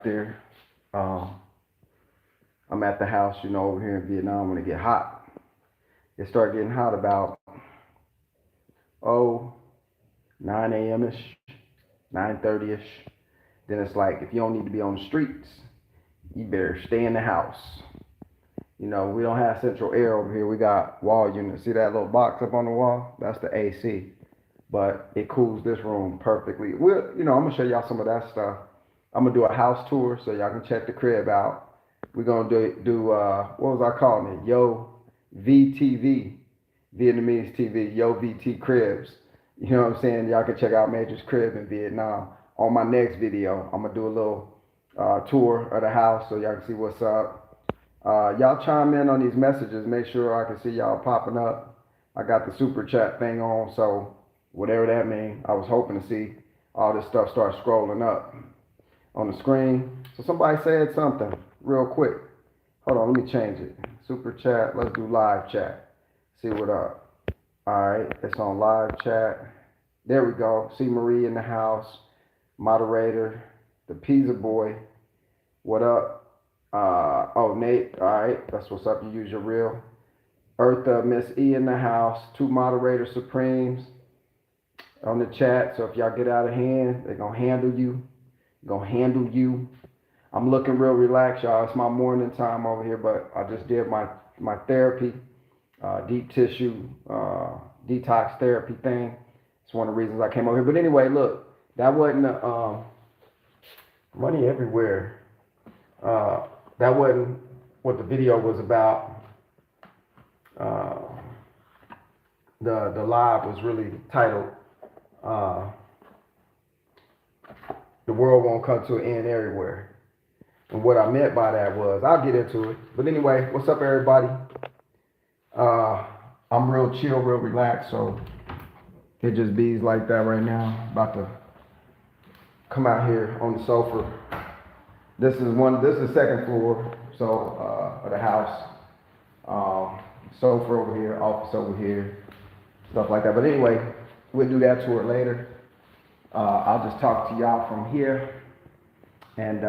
there. Um, I'm at the house, over here in Vietnam when it get hot. It start getting hot about oh 9 a.m. ish, 9:30 ish. Then it's like if you don't need to be on the streets, you better stay in the house. We don't have central air over here. We got wall units. See that little box up on the wall? That's the AC. But it cools this room perfectly. I'm gonna show y'all some of that stuff. I'm gonna do a house tour so y'all can check the crib out. We're gonna do what was I calling it? Yo VTV, Vietnamese TV, Yo VT Cribs. You know what I'm saying? Y'all can check out Major's crib in Vietnam. On my next video, I'm gonna do a little tour of the house so y'all can see what's up. Y'all chime in on these messages. Make sure I can see y'all popping up. I got the super chat thing on, so whatever that means, I was hoping to see all this stuff start scrolling up on the screen. So somebody said something real quick. Hold on, let me change it. Super chat, let's do live chat. See what up. All right, it's on live chat. There we go. See Marie in the house. Moderator, the pizza boy. What up? Oh, Nate. All right, that's what's up. You use your real. Eartha, Miss E in the house. Two moderator supremes on the chat. So if y'all get out of hand, they're gonna handle you. I'm looking real relaxed, y'all. It's my morning time over here, but I just did my therapy, deep tissue, detox therapy thing. It's one of the reasons I came over here. But anyway, look, that wasn't money everywhere. That wasn't what the video was about. The live was really titled "The World Won't Come to an End Everywhere." And what I meant by that was, I'll get into it. But anyway, what's up, everybody? I'm real chill, real relaxed, so it just bees like that right now. About to come out here on the sofa. This is the second floor, so of the house. Sofa over here, office over here, stuff like that. But anyway, we'll do that tour later. I'll just talk to y'all from here, and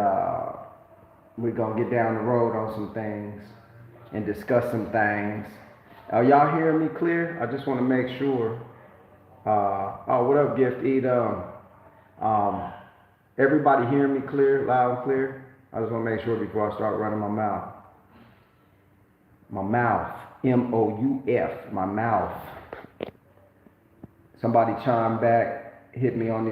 we're gonna get down the road on some things and discuss some things. Are y'all hearing me clear? I just want to make sure. Oh, what up, Gift Edom? Everybody hearing me clear, loud and clear? I just want to make sure before I start running my mouth. My mouth, M-O-U-F, my mouth. Somebody chime back, hit me on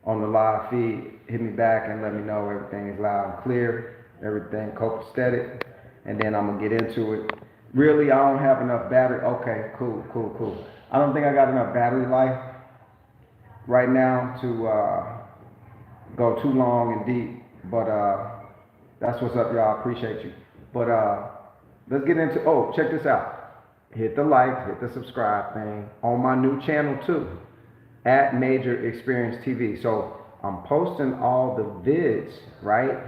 the live feed, hit me back and let me know everything is loud and clear, everything copacetic, and then I'm gonna get into it. Really, I don't have enough battery. Okay, cool. I don't think I got enough battery life right now to go too long and deep, but that's what's up, y'all. I appreciate you. But let's get into, check this out. Hit the like, hit the subscribe thing on my new channel too, at Major Experience TV. So I'm posting all the vids, right,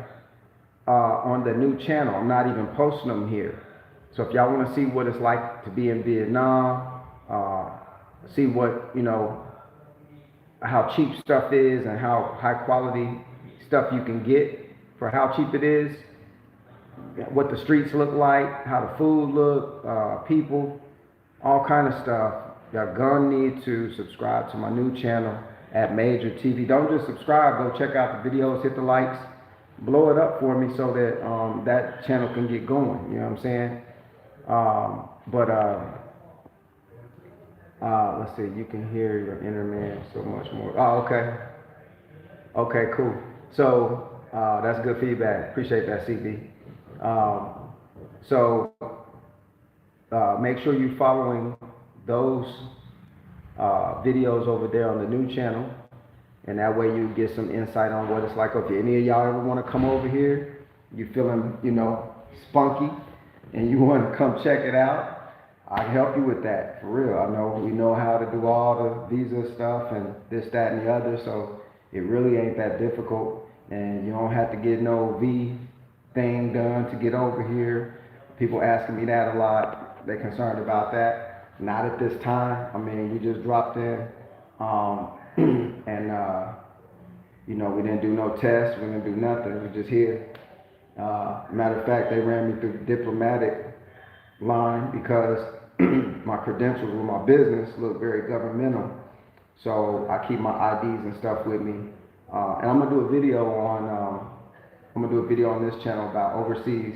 on the new channel. I'm not even posting them here. So if y'all want to see what it's like to be in Vietnam, see what, how cheap stuff is and how high quality stuff you can get for how cheap it is, what the streets look like, how the food look, people, all kind of stuff. Y'all gonna need to subscribe to my new channel at Major TV. Don't just subscribe, go check out the videos, hit the likes, blow it up for me so that that channel can get going. You know what I'm saying? Let's see, you can hear your inner man so much more. Oh, okay. Okay, cool. So that's good feedback. Appreciate that, CB. So make sure you're following those videos over there on the new channel, and that way you get some insight on what it's like. If any of y'all ever want to come over here, you feeling, spunky, and you want to come check it out, I can help you with that, for real. I know we know how to do all the visa stuff and this, that, and the other, so it really ain't that difficult, and you don't have to get no V thing done to get over here. People asking me that a lot. They're concerned about that. Not at this time. I mean, we just dropped in, and You know, we didn't do no tests, we didn't do nothing. We just here. Matter of fact, they ran me through the diplomatic line because my credentials with my business look very governmental. So I keep my IDs and stuff with me. And I'm gonna do a video on this channel about overseas,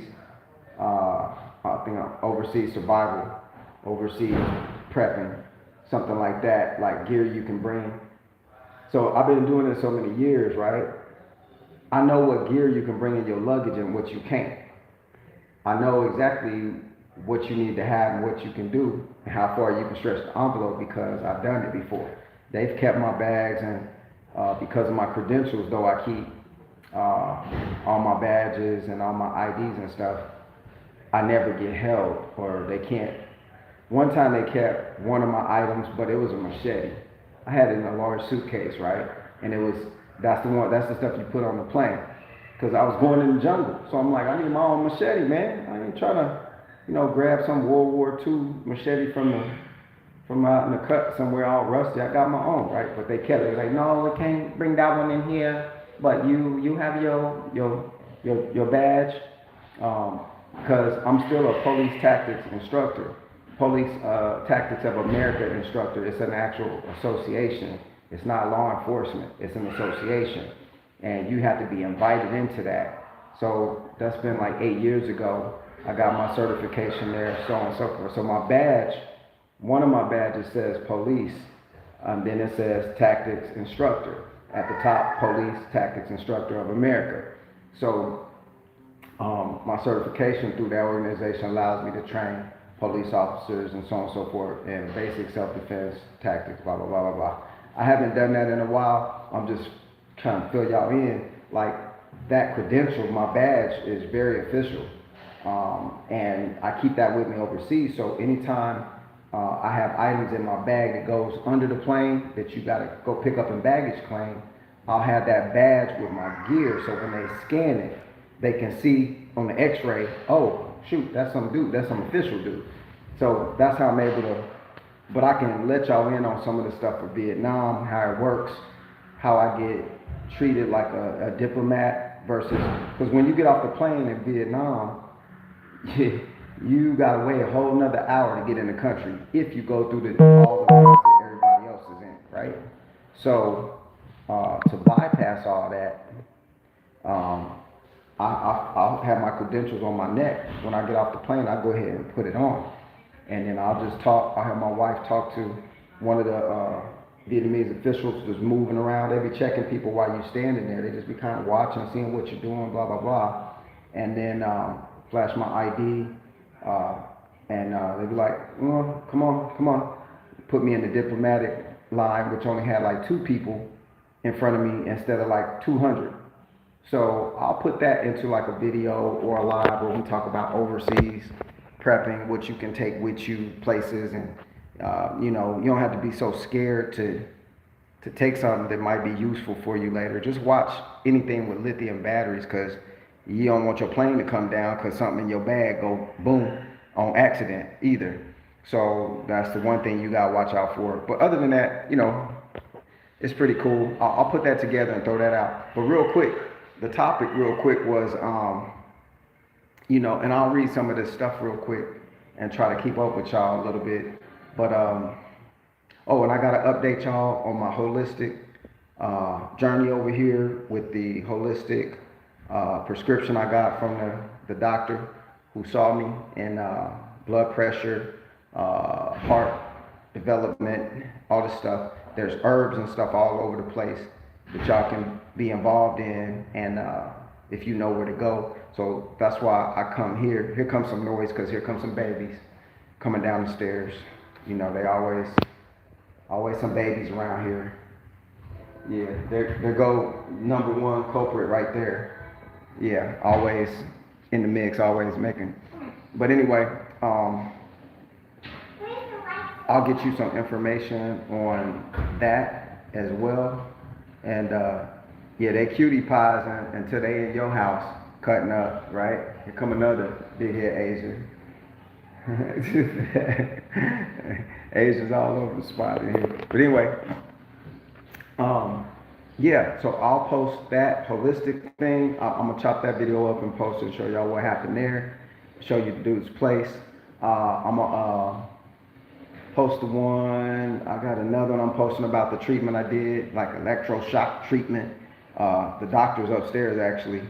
I think overseas survival, overseas prepping, something like that, like gear you can bring. So I've been doing this so many years, right? I know what gear you can bring in your luggage and what you can't. I know exactly what you need to have and what you can do and how far you can stretch the envelope because I've done it before. They've kept my bags and because of my credentials, though I keep all my badges and all my IDs and stuff, I never get held or they can't. One time they kept one of my items, but it was a machete. I had it in a large suitcase, right? And that's the stuff you put on the plane. Cause I was going in the jungle. So I'm like, I need my own machete, man. I ain't trying to, grab some World War II machete from out in the cut somewhere all rusty. I got my own, right? But they kept it like, no, we can't bring that one in here. But you have your badge. Because I'm still a police tactics instructor. Police Tactics of America instructor. It's an actual association. It's not law enforcement. It's an association. And you have to be invited into that. So that's been like 8 years ago. I got my certification there, so on and so forth. So my badge, one of my badges says police, then it says tactics instructor. At the top, Police Tactics Instructor of America. So my certification through that organization allows me to train police officers and so on and so forth in basic self-defense tactics, blah, blah, blah, blah, blah. I haven't done that in a while. I'm just trying to fill y'all in. Like that credential, my badge is very official. And I keep that with me overseas. So anytime I have items in my bag that goes under the plane that you gotta go pick up in baggage claim, I'll have that badge with my gear. So when they scan it, they can see on the x-ray, oh, shoot, that's some dude, that's some official dude. So that's how I'm able to, but I can let y'all in on some of the stuff for Vietnam, how it works, how I get treated like a diplomat versus, because when you get off the plane in Vietnam, you gotta wait a whole nother hour to get in the country if you go through all the lanes that everybody else is in, right? So to bypass all that, I'll have my credentials on my neck. When I get off the plane, I go ahead and put it on. And then I'll have my wife talk to one of the Vietnamese officials just moving around. They be checking people while you're standing there. They just be kind of watching, seeing what you're doing, blah, blah, blah. And then flash my ID, and they be like, oh, come on. Put me in the diplomatic line, which only had like 2 people in front of me instead of like 200. So I'll put that into like a video or a live where we talk about overseas prepping, what you can take with you places, and you don't have to be so scared to take something that might be useful for you later. Just watch anything with lithium batteries, because you don't want your plane to come down because something in your bag go boom on accident either. So that's the one thing you gotta watch out for. But other than that, it's pretty cool. I'll put that together and throw that out. But real quick, the topic real quick was, and I'll read some of this stuff real quick and try to keep up with y'all a little bit. But, and I got to update y'all on my holistic journey over here with the holistic prescription I got from the doctor who saw me, and blood pressure, heart development, all this stuff. There's herbs and stuff all over the place that y'all can be involved in, and if you know where to go. So that's why I come here. Here comes some noise because here comes some babies coming down the stairs. They always some babies around here. Yeah, there go number one culprit right there. Yeah, always in the mix, always making. But anyway, I'll get you some information on that as well. And they cutie pies until they in your house cutting up, right? Here come another big head Asian. Asians all over the spot in here. But anyway, Yeah, so I'll post that holistic thing. I'm gonna chop that video up and post it, show y'all what happened there, show you the dude's place. I'm gonna post the one. I got another one I'm posting about the treatment I did, like electroshock treatment. The doctors upstairs actually,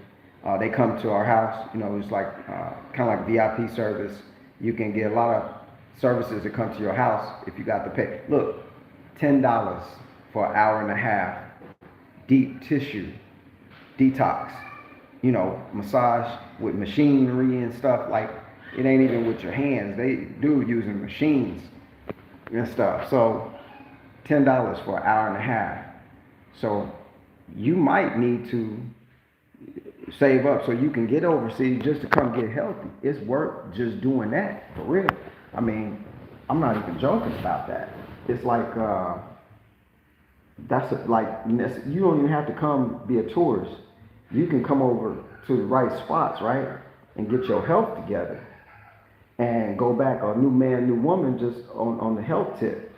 they come to our house. You know, it's like kind of like VIP service. You can get a lot of services that come to your house if you got to pay. Look, $10 for an hour and a half, deep tissue detox. You know, massage with machinery and stuff. Like it ain't even with your hands. They do using machines and stuff. So $10 for an hour and a half. So you might need to save up so you can get overseas just to come get healthy. It's worth just doing that for real. I mean, I'm not even joking about that. It's like like you don't even have to come be a tourist. You can come over to the right spots, right, and get your health together and go back a new man, new woman just on the health tip.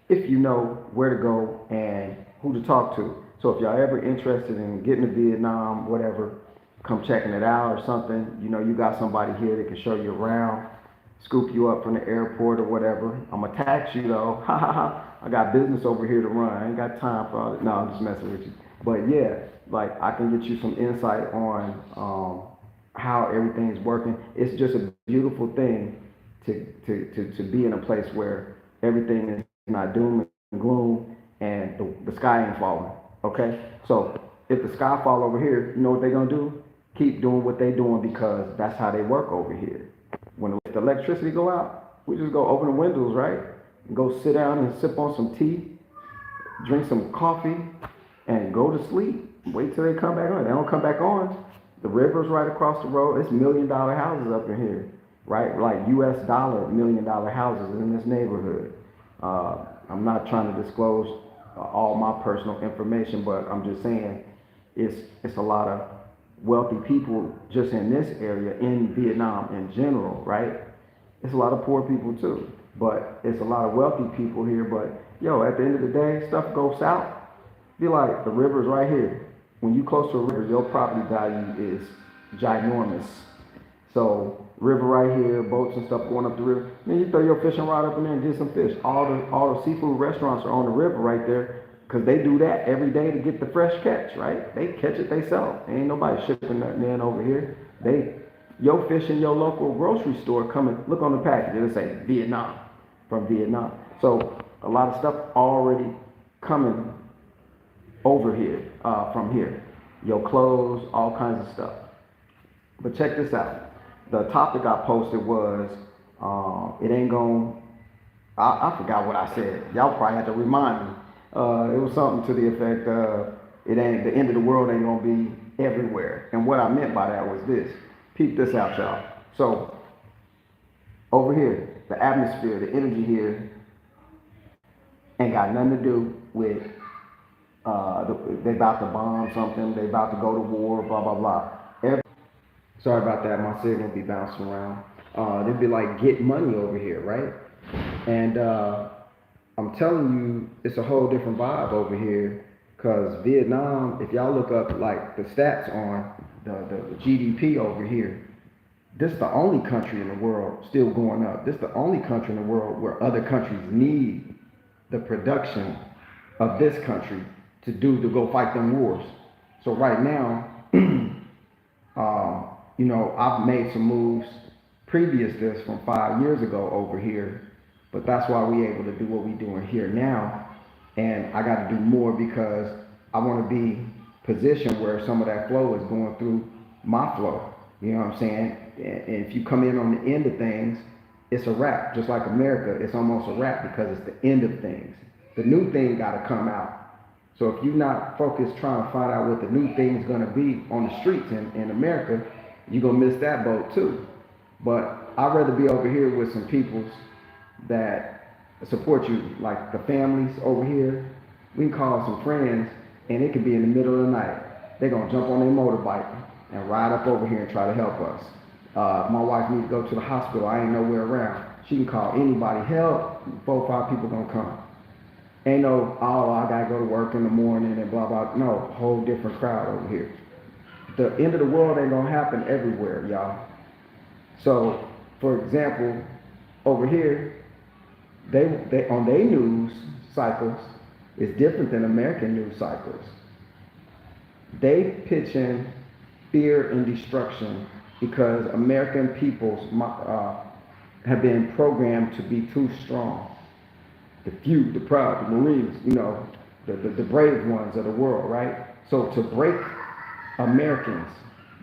If you know where to go and who to talk to. So if y'all ever interested in getting to Vietnam, whatever, come checking it out or something, you know, you got somebody here that can show you around, scoop you up from the airport or whatever. I'm gonna tax you though. Ha ha ha. I got business over here to run. I ain't got time for all that. No, I'm just messing with you. But yeah, like I can get you some insight on how everything's working. It's just a beautiful thing to be in a place where everything is not doom and gloom and the sky ain't falling. Okay? So if the sky fall over here, you know what they're gonna do? Keep doing what they're doing because that's how they work over here. When the electricity go out, we just go open the windows, right? And go sit down and sip on some tea, drink some coffee, and go to sleep. Wait till they come back on. They don't come back on. The river's right across the road. It's $1 million houses up in here, right? Like US dollar $1 million houses in this neighborhood. I'm not trying to disclose all my personal information, but I'm just saying it's a lot of wealthy people just in this area in Vietnam in general, right? It's a lot of poor people too, but it's a lot of wealthy people here. But yo, at the end of the day, stuff goes south. Be like the river's right here. When you close to a river, your property value is ginormous. So river right here, boats and stuff going up the river. Then you throw your fishing rod up in there and get some fish. All the seafood restaurants are on the river right there because they do that every day to get the fresh catch, right? They catch it, they sell it. Ain't nobody shipping nothing in over here. Your fish in your local grocery store come and look on the package. It'll say Vietnam, from Vietnam. So a lot of stuff already coming over here, from here. Your clothes, all kinds of stuff. But check this out. The topic I posted was, it ain't going, I forgot what I said. Y'all probably had to remind me. It was something to the effect of, it ain't, the end of the world ain't gonna be everywhere. And what I meant by that was this. Peep this out, y'all. So, over here, the atmosphere, the energy here, ain't got nothing to do with, they about to bomb something, they about to go to war, blah, blah, blah. Sorry about that, my signal be bouncing around. They'd be like, get money over here, right? And I'm telling you, it's a whole different vibe over here. Because Vietnam, if y'all look up like the stats on the GDP over here, this is the only country in the world still going up. This is the only country in the world where other countries need the production of this country to go fight them wars. So right now, you know, I've made some moves previous to this from 5 years ago over here, but that's why we able to do what we doing here now. And I got to do more because I want to be positioned where some of that flow is going through my flow. You know what I'm saying? And if you come in on the end of things, it's a wrap. Just like America, it's almost a wrap because it's the end of things. The new thing got to come out. So if you're not focused trying to find out what the new thing is going to be on the streets in America, you're going to miss that boat too. But I'd rather be over here with some peoples that support you, like the families over here. We can call some friends, and it could be in the middle of the night. They're going to jump on their motorbike and ride up over here and try to help us. My wife needs to go to the hospital. I ain't nowhere around. She can call anybody. Help, 4 or 5 people going to come. Ain't no, oh, I gotta go to work in the morning and blah blah. No, whole different crowd over here. The end of the world ain't gonna happen everywhere, y'all. So, for example, over here, they on their news cycles is different than American news cycles. They pitch in fear and destruction because American peoples have been programmed to be too strong. The few, the proud, the Marines, the brave ones of the world, right? So to break Americans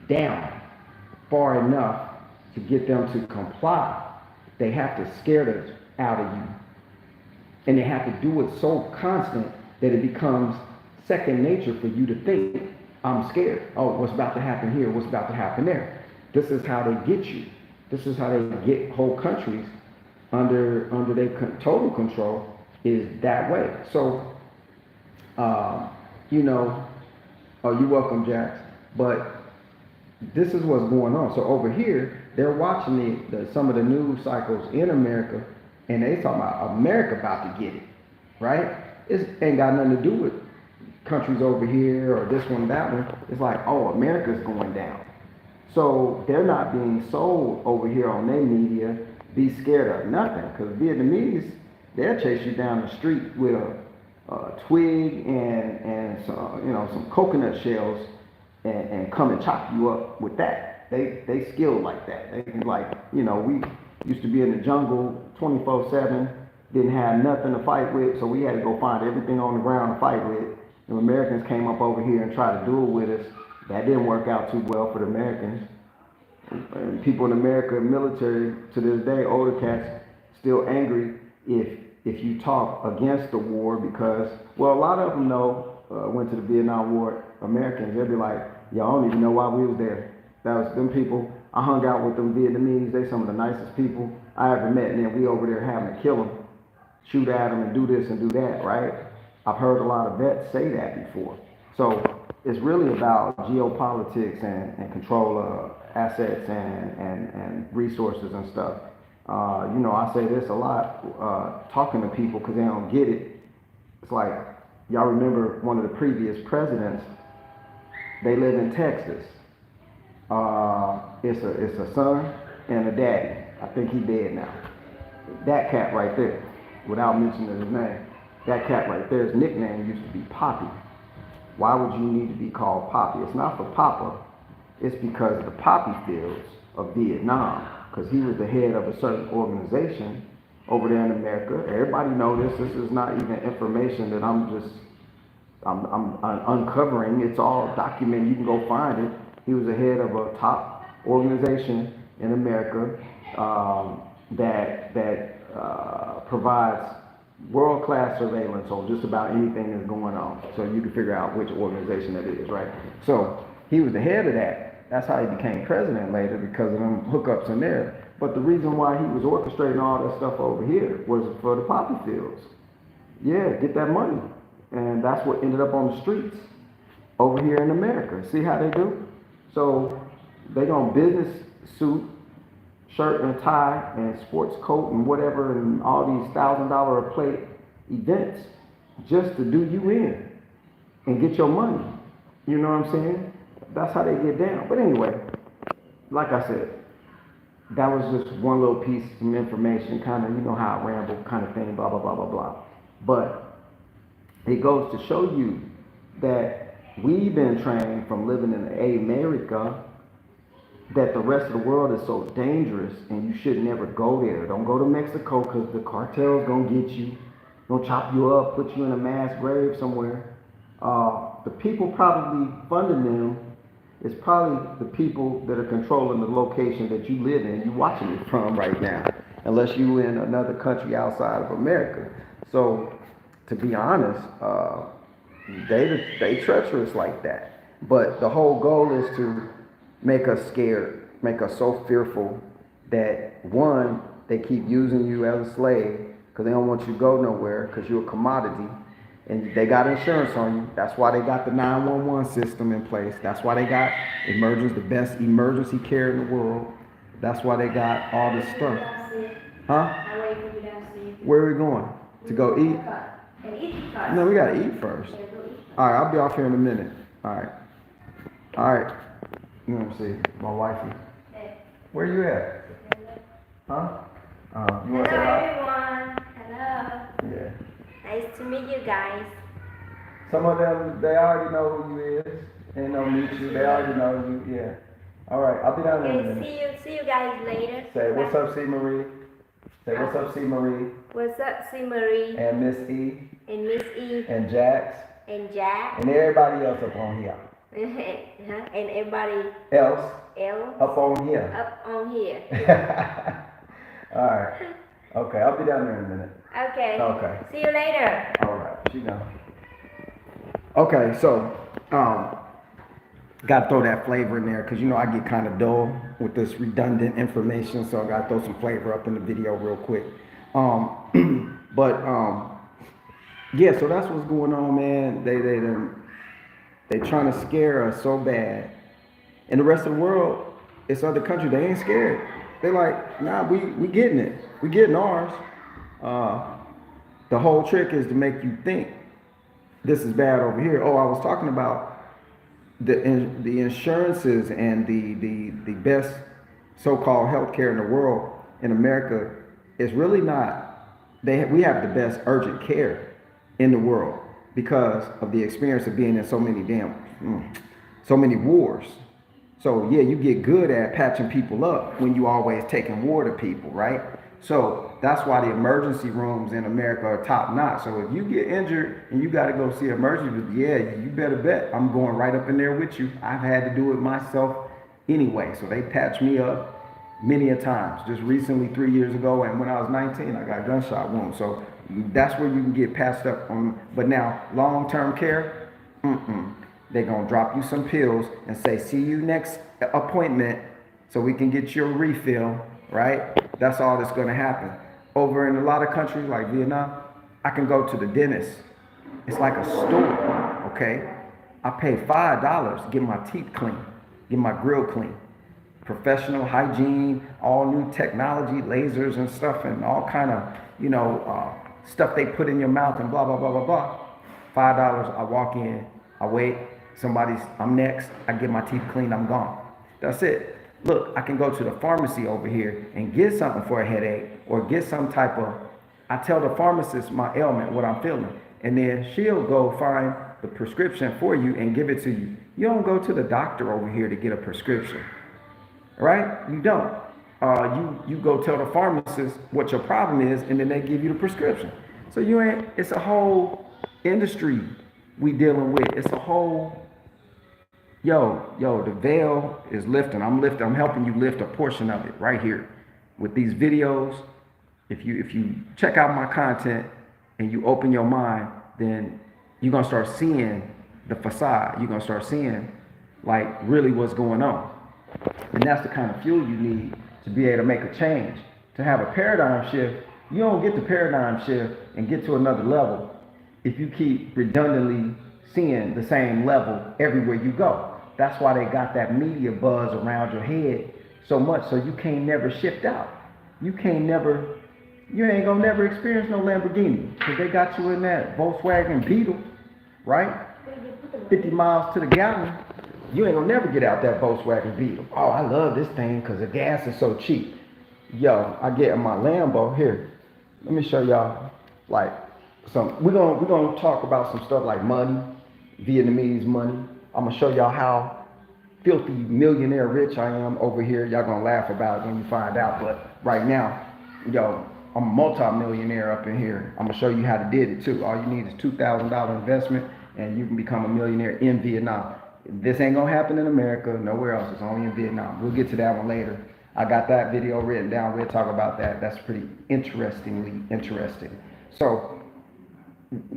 down far enough to get them to comply, they have to scare the out of you. And they have to do it so constant that it becomes second nature for you to think, I'm scared. Oh, what's about to happen here? What's about to happen there? This is how they get you. This is how they get whole countries under their total control, is that way. So, you know, oh, you're welcome, Jax. But this is what's going on. So over here, they're watching some of the news cycles in America, and they talking about America about to get it, right? It ain't got nothing to do with countries over here or this one, that one. It's like, oh, America's going down. So they're not being sold over here on their media, be scared of nothing. Because Vietnamese, they'll chase you down the street with a twig and some coconut shells and come and chop you up with that. They skilled like that. They can we used to be in the jungle 24/7, didn't have nothing to fight with, so we had to go find everything on the ground to fight with. And Americans came up over here and tried to do it with us. That didn't work out too well for the Americans. And people in America, military, to this day, older cats, still angry if you talk against the war because, well, a lot of them went to the Vietnam War. Americans, they'll be like, y'all don't even know why we was there. That was them people. I hung out with them Vietnamese. They some of the nicest people I ever met. And then we over there having to kill them, shoot at them, and do this and do that, right? I've heard a lot of vets say that before. So it's really about geopolitics and control of assets and resources and stuff. I say this a lot talking to people because they don't get it. It's like, y'all remember one of the previous presidents, they live in Texas. It's a son and a daddy. I think he's dead now. That cat right there, without mentioning his name, that cat right there, his nickname used to be Poppy. Why would you need to be called Poppy? It's not for Papa. It's because the poppy fields of Vietnam, because he was the head of a certain organization over there in America. Everybody knows this. This is not even information that I'm uncovering. It's all documented. You can go find it. He was the head of a top organization in America that provides world-class surveillance on just about anything that's going on. So you can figure out which organization that is, right? So he was the head of that. That's how he became president later, because of them hookups in there. But the reason why he was orchestrating all that stuff over here was for the poppy fields. Yeah, get that money. And that's what ended up on the streets over here in America. See how they do? So they gonna business suit, shirt and tie and sports coat and whatever, and all these $1,000 a plate events just to do you in and get your money. You know what I'm saying? That's how they get down. But anyway, like I said, that was just one little piece of information, kind of, how I ramble kind of thing, blah, blah, blah, blah, blah. But it goes to show you that we've been trained from living in America that the rest of the world is so dangerous and you should never go there. Don't go to Mexico because the cartel's gonna get you, gonna chop you up, put you in a mass grave somewhere. The people probably funding them is probably the people that are controlling the location that you live in, you watching it from right now, unless you in another country outside of America. So to be honest, they treacherous like that. But the whole goal is to make us scared, make us so fearful that, one, they keep using you as a slave because they don't want you to go nowhere because you're a commodity. And they got insurance on you. That's why they got the 911 system in place. That's why they got the best emergency care in the world. That's why they got all this stuff. Huh? Where are we going? To go eat? No, we gotta eat first. All right, I'll be off here in a minute. All right. All right. You know what I'm saying? My wifey. Where you at? Huh? You want to say hi? Everyone. Hello. Yeah. Nice to meet you guys. Some of them, they already know who you is. They don't meet you. They already know you. Yeah. All right. I'll be down there in a minute. See you guys later. Say, what's up, C. Marie? Say, what's up, C. Marie? What's up, C. Marie? And Miss E. And Miss E. And Jax. And Jack. And everybody else up on here. And everybody else up on here. Up on here. All right. Okay, I'll be down there in a minute. Okay. Okay. See you later. All right. She gone. Okay, so got to throw that flavor in there because you know I get kind of dull with this redundant information, so I got to throw some flavor up in the video real quick. Yeah, so that's what's going on, man. They trying to scare us so bad. And the rest of the world, it's other countries, they ain't scared. They like, nah, we getting it. We getting ours. The whole trick is to make you think this is bad over here. Oh, I was talking about the insurances and the best so-called healthcare in the world in America is really not. We have the best urgent care in the world because of the experience of being in so many wars. So yeah, you get good at patching people up when you always taking war to people, right? So that's why the emergency rooms in America are top notch. So if you get injured and you got to go see emergency, yeah, you better bet I'm going right up in there with you. I've had to do it myself anyway. So they patched me up many a times. Just recently, 3 years ago, and when I was 19, I got a gunshot wound. So that's where you can get patched up on. But now, long-term care, they're going to drop you some pills and say, see you next appointment so we can get your refill, right? That's all that's going to happen. Over in a lot of countries like Vietnam, I can go to the dentist. It's like a store, okay? I pay $5 to get my teeth clean, get my grill clean. Professional hygiene, all new technology, lasers and stuff, and all kind of, stuff they put in your mouth and blah, blah, blah, blah, blah. $5, I walk in, I wait, I'm next, I get my teeth cleaned, I'm gone. That's it. Look, I can go to the pharmacy over here and get something for a headache or get some type of, I tell the pharmacist my ailment, what I'm feeling, and then she'll go find the prescription for you and give it to you. You don't go to the doctor over here to get a prescription, right? You don't. You go tell the pharmacist what your problem is, and then they give you the prescription. So it's a whole industry we dealing with. It's a whole, the veil is lifting. I'm helping you lift a portion of it right here with these videos. If you check out my content and you open your mind, then you're gonna start seeing the facade. You're gonna start seeing like really what's going on. And that's the kind of fuel you need to be able to make a change, to have a paradigm shift. You don't get the paradigm shift and get to another level if you keep redundantly seeing the same level everywhere you go. That's why they got that media buzz around your head so much, so you can't never shift out. You ain't gonna never experience no Lamborghini because they got you in that Volkswagen Beetle, right? 50 miles to the gallon. You ain't gonna never get out that Volkswagen Beetle. Oh, I love this thing because the gas is so cheap. Yo, I get in my Lambo here. Let me show y'all like some. We're gonna talk about some stuff like money, Vietnamese money. I'm gonna show y'all how filthy millionaire rich I am over here. Y'all gonna laugh about it when you find out. But right now, I'm a multi-millionaire up in here. I'm gonna show you how to did it too. All you need is $2,000 investment, and you can become a millionaire in Vietnam. This ain't gonna happen in America, nowhere else. It's only in Vietnam. We'll get to that one later. I got that video written down. We'll talk about that. That's pretty interesting. So,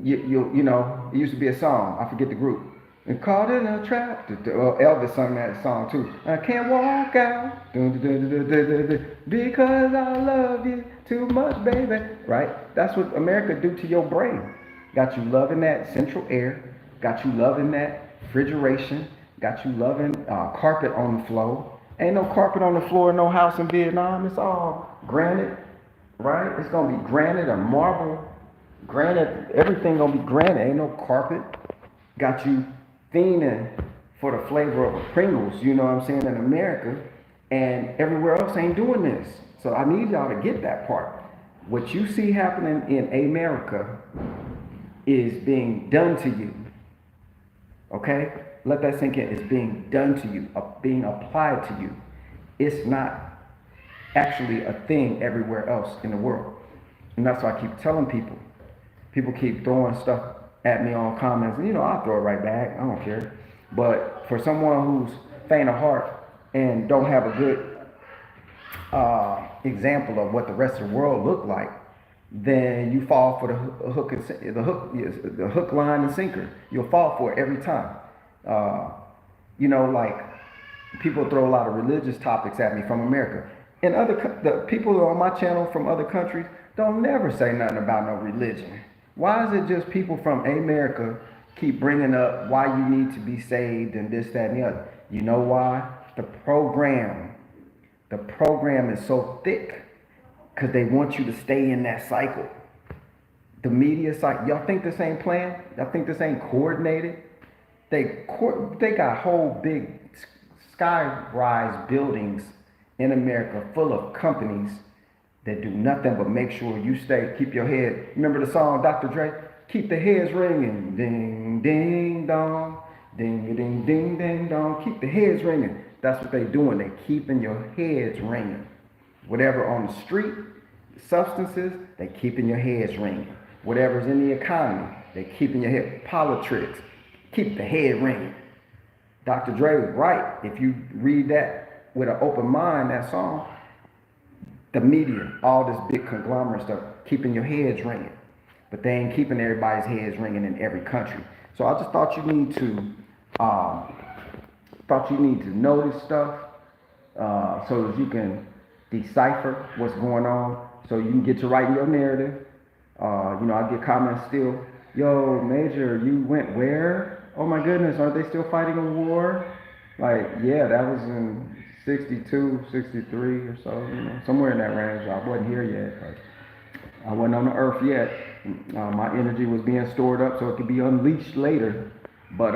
you know, it used to be a song. I forget the group. And caught in a trap. Elvis sung that song too. I can't walk out because I love you too much, baby. Right? That's what America do to your brain. Got you loving that central air. Got you loving that refrigeration, got you loving carpet on the floor. Ain't no carpet on the floor, no house in Vietnam. It's all granite, right? It's gonna be granite or marble Granted, everything gonna be granted. Ain't no carpet. Got you fiending for the flavor of a Pringles, you know what I'm saying, in America. And everywhere else ain't doing this. So I need y'all to get that part. What you see happening in America is being done to you. Okay? Let that sink in. It's being done to you, being applied to you. It's not actually a thing everywhere else in the world. And that's why I keep telling people. People keep throwing stuff at me on comments, and I'll throw it right back. I don't care. But for someone who's faint of heart and don't have a good example of what the rest of the world look like, then you fall for the hook, line, and sinker. You'll fall for it every time. Like people throw a lot of religious topics at me from America, and the people on my channel from other countries don't never say nothing about no religion. Why is it just people from America keep bringing up why you need to be saved and this, that, and the other? You know why? The program is so thick because they want you to stay in that cycle. The media cycle. Y'all think this ain't planned? Y'all think this ain't coordinated? They got whole big sky-rise buildings in America full of companies that do nothing but make sure you keep your head. Remember the song Dr. Dre? Keep the heads ringing. Ding, ding, dong. Ding, ding, ding, ding, dong. Keep the heads ringing. That's what they doing. They keeping your heads ringing. Whatever on the street, substances, they keeping your heads ringing. Whatever's in the economy, they keeping your head. Politics, keep the head ringing. Dr. Dre was right. If you read that with an open mind, that song, the media, all this big conglomerate stuff, keeping your heads ringing. But they ain't keeping everybody's heads ringing in every country. So I just thought you need to know this stuff so that you can decipher what's going on, so you can get to writing your narrative. I get comments still, yo, Major, you went where? Oh my goodness, aren't they still fighting a war? Like, yeah, that was in 62, 63 or so, somewhere in that range. I wasn't here yet. I wasn't on the earth yet. My energy was being stored up so it could be unleashed later. But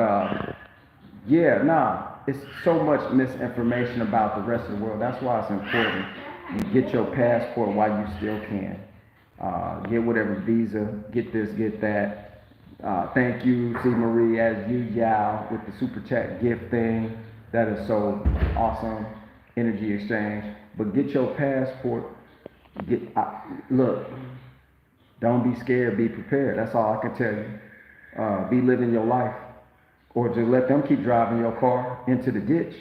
it's so much misinformation about the rest of the world. That's why it's important you get your passport while you still can. Get whatever visa, get this, get that. Thank you, C. Marie, as you Yao, with the super chat gift thing. That is so awesome. Energy exchange. But get your passport. Look, don't be scared, be prepared. That's all I can tell you. Be living your life. Or just let them keep driving your car into the ditch.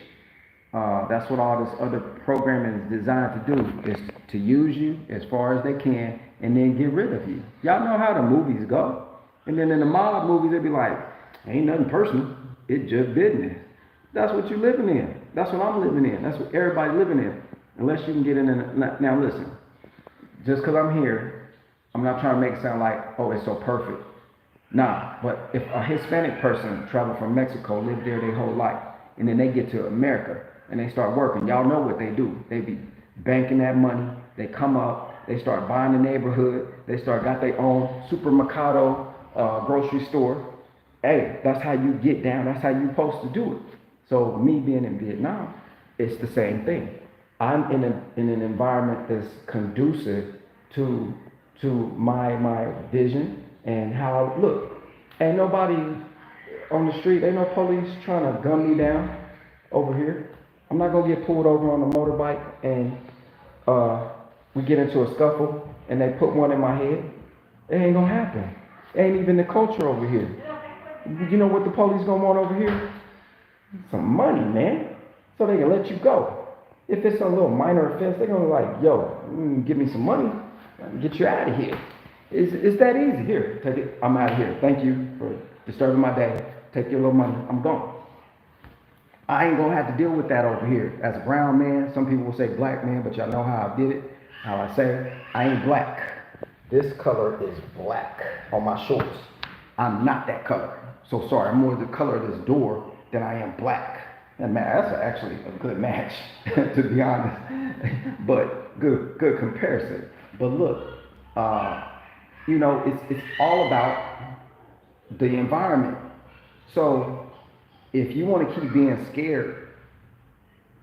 That's what all this other programming is designed to do, is to use you as far as they can and then get rid of you. Y'all know how the movies go. And then in the mob movies, they be like, ain't nothing personal. It's just business. That's what you're living in. That's what I'm living in. That's what everybody's living in. Unless you can get in. Now listen, just because I'm here, I'm not trying to make it sound like, oh, it's so perfect. Nah, but if a Hispanic person traveled from Mexico, lived there their whole life, and then they get to America and they start working, y'all know what they do. They be banking that money. They come up, they start buying the neighborhood. They got their own supermercado, grocery store. Hey, that's how you get down. That's how you're supposed to do it. So me being in Vietnam, it's the same thing. I'm in an environment that's conducive to my vision and how I look. Ain't nobody on the street, ain't no police trying to gun me down over here. I'm not gonna get pulled over on a motorbike and we get into a scuffle and they put one in my head. It ain't gonna happen. It ain't even the culture over here. You know what the police gonna want over here? Some money, man, so they can let you go. If it's a little minor offense, they're gonna like, yo, give me some money, get you out of here. It's that easy. Here, take it. I'm out of here. Thank you for disturbing my day. Take your little money. I'm gone. I ain't gonna have to deal with that over here. As a brown man, some people will say black man, but y'all know how I did it. How I say, I ain't black. This color is black on my shorts. I'm not that color. So sorry, I'm more the color of this door than I am black. And man, that's actually a good match, to be honest. But good comparison. But look, it's all about the environment. So if you want to keep being scared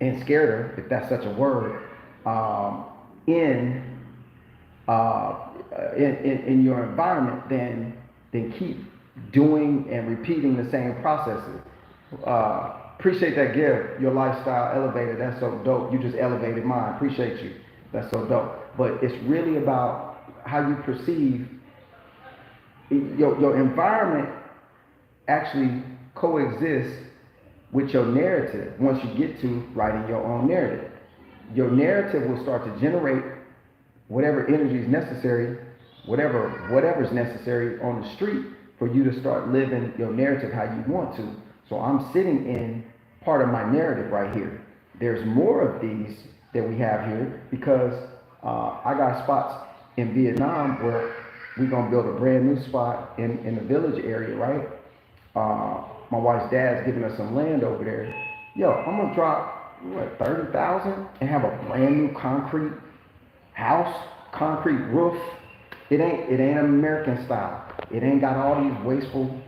and scareder, if that's such a word, um, in, uh, in your environment, then keep doing and repeating the same processes. Appreciate that gift. Your lifestyle elevated. That's so dope. You just elevated mine. Appreciate you. That's so dope. But it's really about how you perceive your environment actually coexists with your narrative once you get to writing your own narrative. Your narrative will start to generate whatever energy is necessary, whatever's necessary on the street for you to start living your narrative how you want to. So I'm sitting in part of my narrative right here. There's more of these that we have here because I got spots in Vietnam where we're gonna build a brand new spot in the village area, right? My wife's dad's giving us some land over there. Yo, I'm gonna drop what 30,000 and have a brand new concrete house, concrete roof. It ain't American style. It ain't got all these wasteful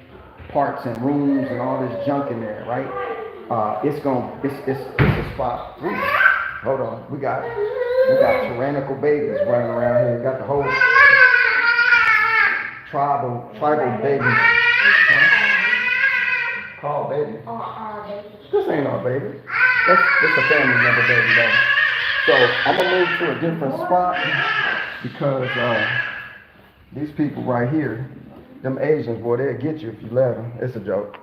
parts and rooms and all this junk in there, right? It's a spot. Ooh, hold on, we got tyrannical babies running around here. We got the whole tribal babies. Call baby. This ain't our baby. That's a family member baby though. So I'm gonna move to a different spot because these people right here, them Asians, boy, they'll get you if you let them. It's a joke.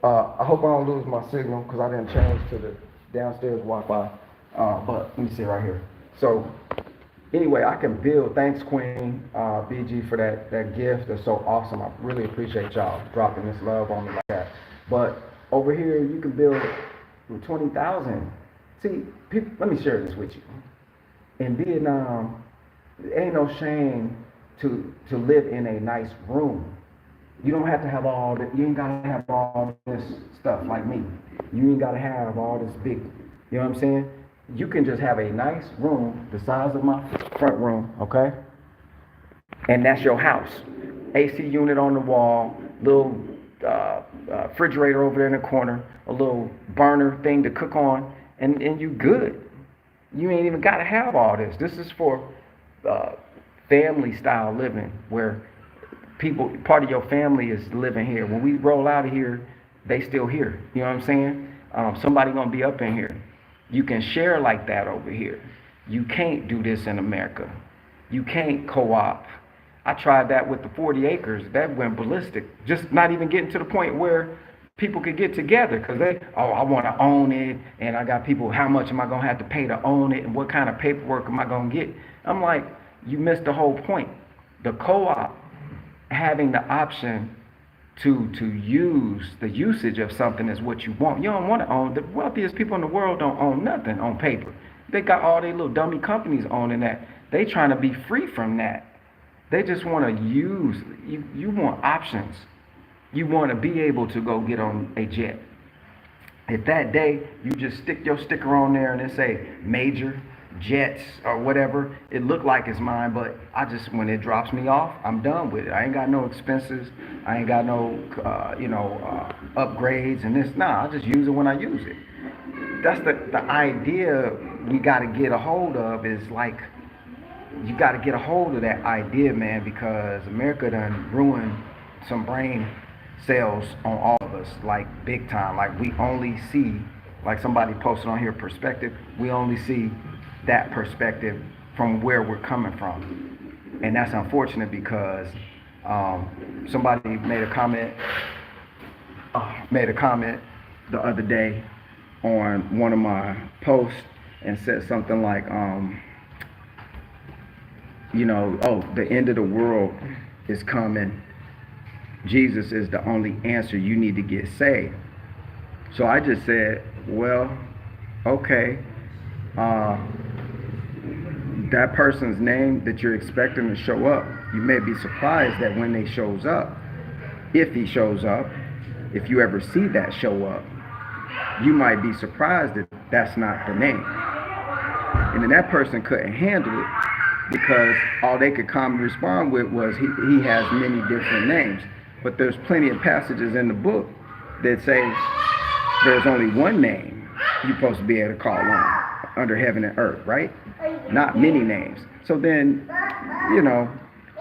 I hope I don't lose my signal because I didn't change to the downstairs Wi-Fi. But let me see right here. So anyway, I can build. Thanks, Queen BG, for that gift. That's so awesome. I really appreciate y'all dropping this love on me like that. But over here, you can build with 20,000. See, people, let me share this with you. In Vietnam, there ain't no shame to live in a nice room. You don't have to have all that. You ain't gotta have all this stuff like me. You ain't gotta have all this big. You know what I'm saying? You can just have a nice room, the size of my front room, okay? And that's your house. AC unit on the wall, little refrigerator over there in the corner, a little burner thing to cook on, and you good. You ain't even got to have all this. This is for family style living, where people, part of your family is living here. When we roll out of here, they still here. You know what I'm saying? Somebody gonna be up in here. You can share like that over here. You can't do this in America. You can't co-op. I tried that with the 40 acres. That went ballistic. Just not even getting to the point where people could get together because I want to own it. And I got people, how much am I going to have to pay to own it? And what kind of paperwork am I going to get? I'm like, you missed the whole point. The co-op having the option to use the usage of something is what you want. You don't want to own. The wealthiest people in the world don't own nothing on paper. They got all these little dummy companies owning that. They trying to be free from that. They just want to use. You want options. You want to be able to go get on a jet. If that day you just stick your sticker on there and it say major jets or whatever, it look like it's mine, but when it drops me off, I'm done with it. I ain't got no expenses. I ain't got no upgrades and this. Nah, I just use it when I use it. That's the idea we got to get a hold of. Is like, you got to get a hold of that idea, man, because America done ruined some brain cells on all of us, like big time. Like we only see, like somebody posted on here, perspective. We only see that perspective from where we're coming from, and that's unfortunate because somebody made a comment the other day on one of my posts and said something like, the end of the world is coming. Jesus is the only answer. You need to get saved. So I just said, well, okay. That person's name that you're expecting to show up, you may be surprised that when they shows up, if he shows up, if you ever see that show up, you might be surprised that that's not the name. And then that person couldn't handle it because all they could calmly respond with was he has many different names. But there's plenty of passages in the book that say there's only one name you're supposed to be able to call on under heaven and earth, right? Not many names. So then,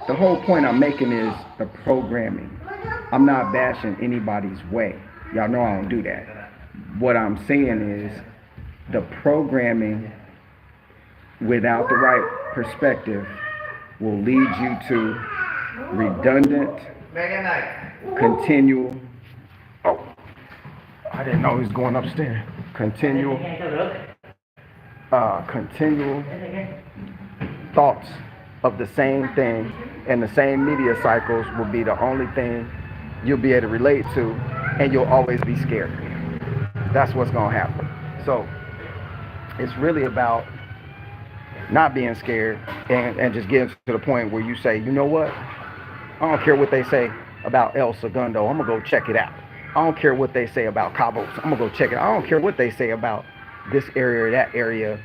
the whole point I'm making is the programming. I'm not bashing anybody's way. Y'all know I don't do that. What I'm saying is the programming without the right perspective will lead you to redundant, continual. Oh, I didn't know he was going upstairs. Continual thoughts of the same thing, and the same media cycles will be the only thing you'll be able to relate to, and you'll always be scared. That's what's going to happen. So it's really about not being scared and just getting to the point where you say, you know what? I don't care what they say about El Segundo. I'm going to go check it out. I don't care what they say about Cabos. I'm going to go check it out. I don't care what they say about this area or that area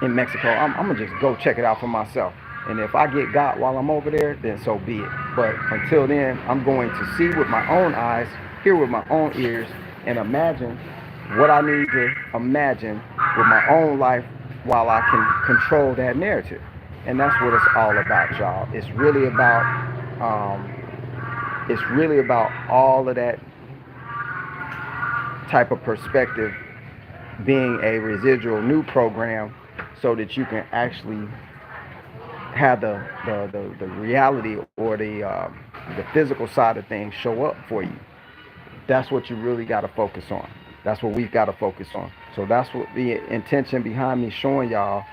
in Mexico. I'm going to just go check it out for myself. And if I get got while I'm over there, then so be it. But until then, I'm going to see with my own eyes, hear with my own ears, and imagine what I need to imagine with my own life while I can control that narrative. And that's what it's all about, y'all. It's really about all of that type of perspective being a residual new program, so that you can actually have the reality or the physical side of things show up for you. That's what you really got to focus on. That's what we've got to focus on. So that's what the intention behind me showing y'all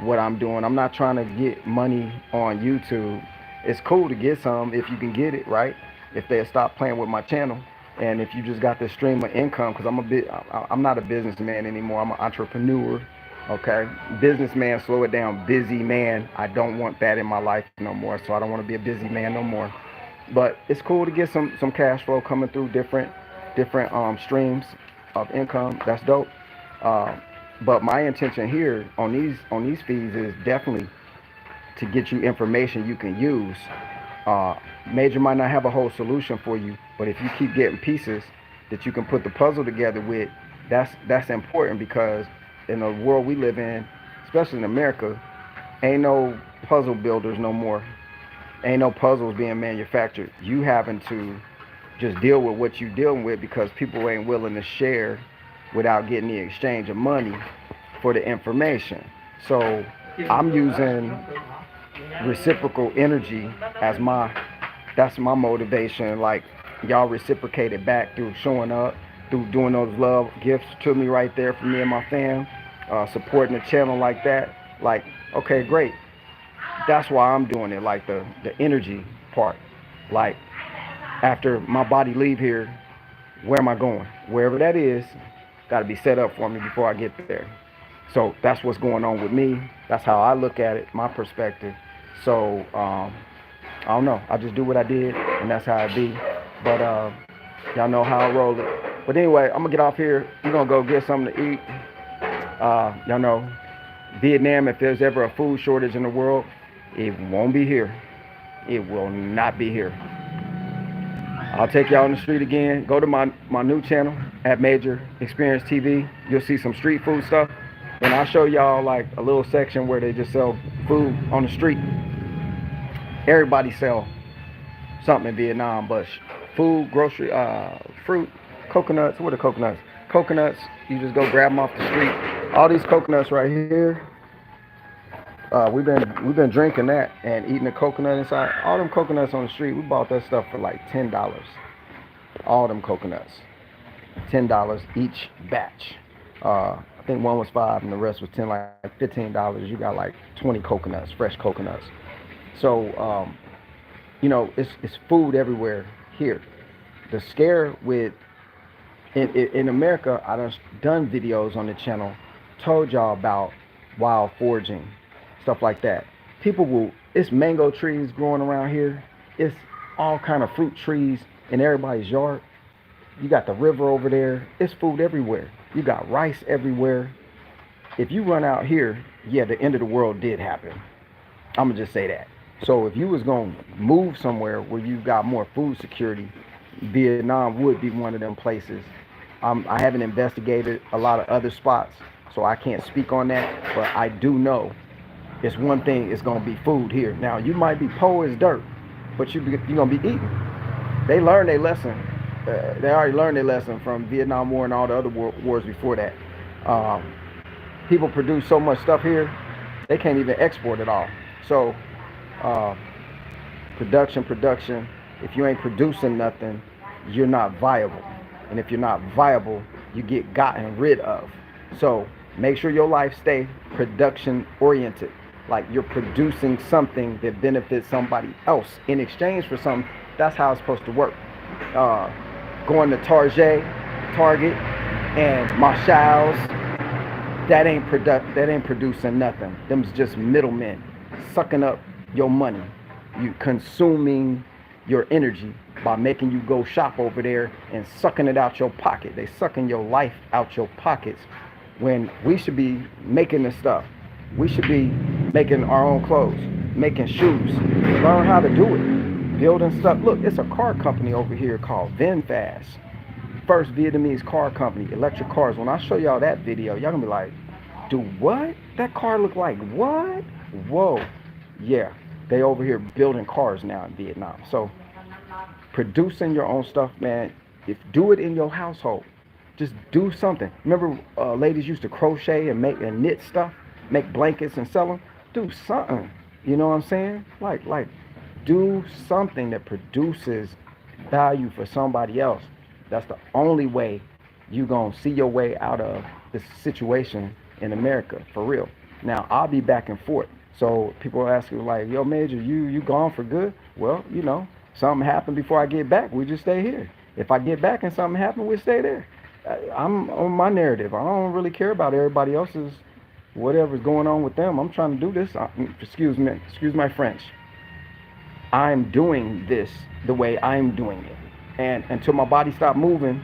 what I'm doing. I'm not trying to get money on YouTube. It's cool to get some if you can get it, right? If they stop playing with my channel, and if you just got this stream of income, because I'm not a businessman anymore. I'm an entrepreneur. Okay, businessman, slow it down. Busy man, I don't want that in my life no more. So I don't want to be a busy man no more. But it's cool to get some cash flow coming through different streams of income. That's dope. But my intention here on these feeds is definitely to get you information you can use. Major might not have a whole solution for you, but if you keep getting pieces that you can put the puzzle together with, that's important, because in the world we live in, especially in America, ain't no puzzle builders no more. Ain't no puzzles being manufactured. You having to just deal with what you dealing with, because people ain't willing to share without getting the exchange of money for the information. So I'm using reciprocal energy as that's my motivation. Like, y'all reciprocate it back through showing up, through doing those love gifts to me right there for me and my fam, supporting the channel like that. Like, okay, great. That's why I'm doing it, like the energy part. Like, after my body leave here, where am I going? Wherever that is, got to be set up for me before I get there. So that's what's going on with me. That's how I look at it, my perspective. So I don't know. I just do what I did, and that's how it be. But y'all know how I roll it. But anyway, I'm gonna get off here. We're gonna go get something to eat. Y'all know, Vietnam, if there's ever a food shortage in the world, it won't be here. It will not be here. I'll take y'all on the street again. Go to my new channel at Major Experience TV. You'll see some street food stuff. And I'll show y'all like a little section where they just sell food on the street. Everybody sell something in Vietnam, but food, grocery, fruit, coconuts. What are coconuts? Coconuts, you just go grab them off the street. All these coconuts right here. We've been drinking that and eating the coconut inside. All them coconuts on the street, we bought that stuff for like $10. All them coconuts, $10 each batch. I think one was $5 and the rest was $10, like $15. You got like 20 coconuts, fresh coconuts. So it's food everywhere here. The scare with in America, I done videos on the channel, told y'all about wild foraging, stuff like that. It's mango trees growing around here. It's all kind of fruit trees in everybody's yard. You got the river over there. It's food everywhere. You got rice everywhere. If you run out here, yeah, the end of the world did happen. I'm gonna just say that. So if you was gonna move somewhere where you got more food security, Vietnam would be one of them places. I haven't investigated a lot of other spots, so I can't speak on that. But I do know it's one thing. It's gonna be food here. Now you might be poor as dirt, but you're gonna be eating. They learned their lesson. They already learned their lesson from Vietnam War and all the other wars before that. Um, People produce so much stuff here, they can't even export it all. So uh, production. If you ain't producing nothing, you're not viable. And if you're not viable, you get gotten rid of. So make sure your life stay production oriented. Like you're producing something that benefits somebody else in exchange for something. That's how it's supposed to work. Uh, Going to Target, and Marshall's, that ain't producing nothing. Them's just middlemen sucking up your money. You consuming your energy by making you go shop over there and sucking it out your pocket. They sucking your life out your pockets when we should be making this stuff. We should be making our own clothes, making shoes. Learn how to do it. Building stuff. Look, it's a car company over here called VinFast. First Vietnamese car company, electric cars. When I show y'all that video, y'all gonna be like, do what? That car look like what? Whoa. Yeah, they over here building cars now in Vietnam. So producing your own stuff, man, if do it in your household. Just do something. Remember ladies used to crochet and make and knit stuff, make blankets and sell them? Do something. You know what I'm saying? Like do something that produces value for somebody else. That's the only way you gonna see your way out of this situation in America, for real. Now, I'll be back and forth. So people are asking like, yo, Major, you gone for good? Well, something happened before I get back. We just stay here. If I get back and something happened, we stay there. I'm on my narrative. I don't really care about everybody else's, whatever's going on with them. I'm trying to do this. Excuse my French. I'm doing this the way I'm doing it. And until my body stop moving,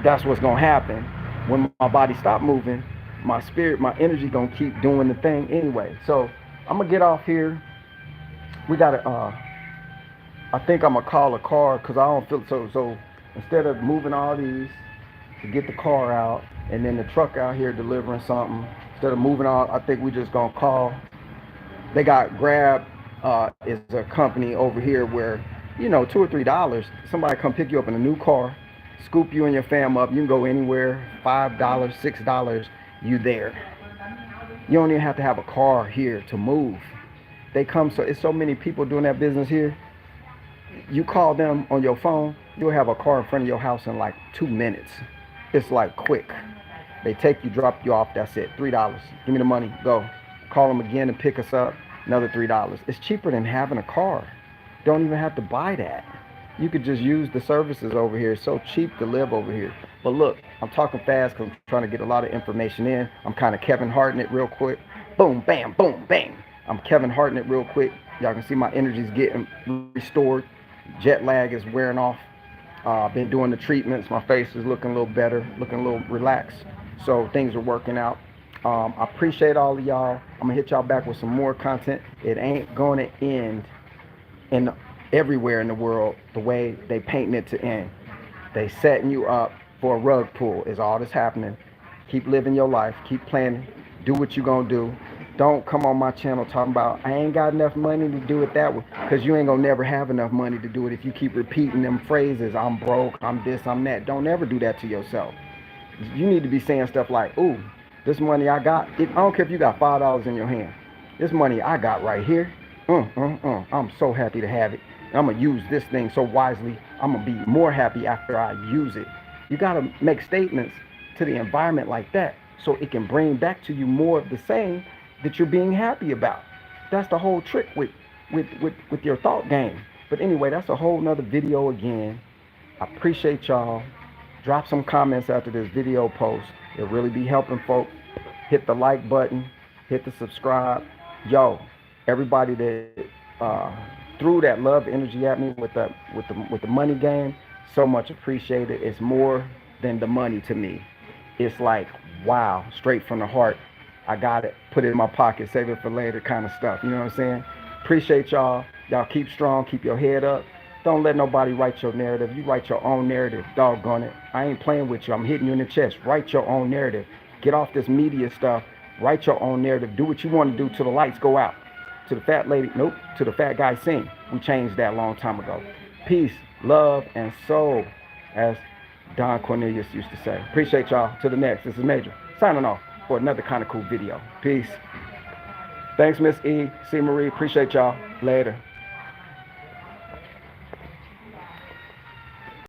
that's what's gonna happen. When my body stop moving, my spirit, my energy gonna keep doing the thing anyway. So I'm gonna get off here. We gotta I think I'm gonna call a car because I don't feel so instead of moving all these to get the car out and then the truck out here delivering something, instead of moving all, I think we just gonna call. They got Grab is a company over here where $2 or $3, somebody come pick you up in a new car, scoop you and your fam up. You can go anywhere, $5, $6, you there. You don't even have to have a car here to move. They come, so it's so many people doing that business here. You call them on your phone, you'll have a car in front of your house in like 2 minutes. It's like quick. They take you, drop you off, that's it, $3. Give me the money, go. Call them again and pick us up, another $3. It's cheaper than having a car. Don't even have to buy that. You could just use the services over here. It's so cheap to live over here. But look, I'm talking fast because I'm trying to get a lot of information in. I'm kind of Kevin Harting it real quick. Boom, bam, boom, bang. I'm Kevin Harting it real quick. Y'all can see my energy's getting restored. Jet lag is wearing off. Been doing the treatments. My face is looking a little better, looking a little relaxed. So things are working out. I appreciate all of y'all. I'm going to hit y'all back with some more content. It ain't going to end everywhere in the world the way they painting it to end. They setting you up for a rug pull is all that's happening. Keep living your life. Keep planning. Do what you gonna do. Don't come on my channel talking about I ain't got enough money to do it that way, because you ain't gonna never have enough money to do it if you keep repeating them phrases. I'm broke, I'm this, I'm that. Don't ever do that to yourself. You need to be saying stuff like, ooh, this money I got, I don't care if you got $5 in your hand. This money I got right here, I'm so happy to have it. I'm going to use this thing so wisely. I'm going to be more happy after I use it. You got to make statements to the environment like that so it can bring back to you more of the same that you're being happy about. That's the whole trick with your thought game. But anyway, that's a whole nother video again. I appreciate y'all. Drop some comments after this video post. It'll really be helping folk. Hit the like button. Hit the subscribe. Yo, everybody that threw that love energy at me with the money game, so much appreciated. It's more than the money to me. It's like, wow, straight from the heart. I got it, put it in my pocket, save it for later kind of stuff. You know what I'm saying? Appreciate y'all. Y'all keep strong, keep your head up. Don't let nobody write your narrative. You write your own narrative, doggone it. I ain't playing with you. I'm hitting you in the chest. Write your own narrative. Get off this media stuff. Write your own narrative. Do what you want to do till the lights go out. To the fat lady, nope. To the fat guy, sing. We changed that a long time ago. Peace, love, and soul, as Don Cornelius used to say. Appreciate y'all. To the next. This is Major. Signing off for another kind of cool video. Peace. Thanks, Miss E. C. Marie. Appreciate y'all. Later.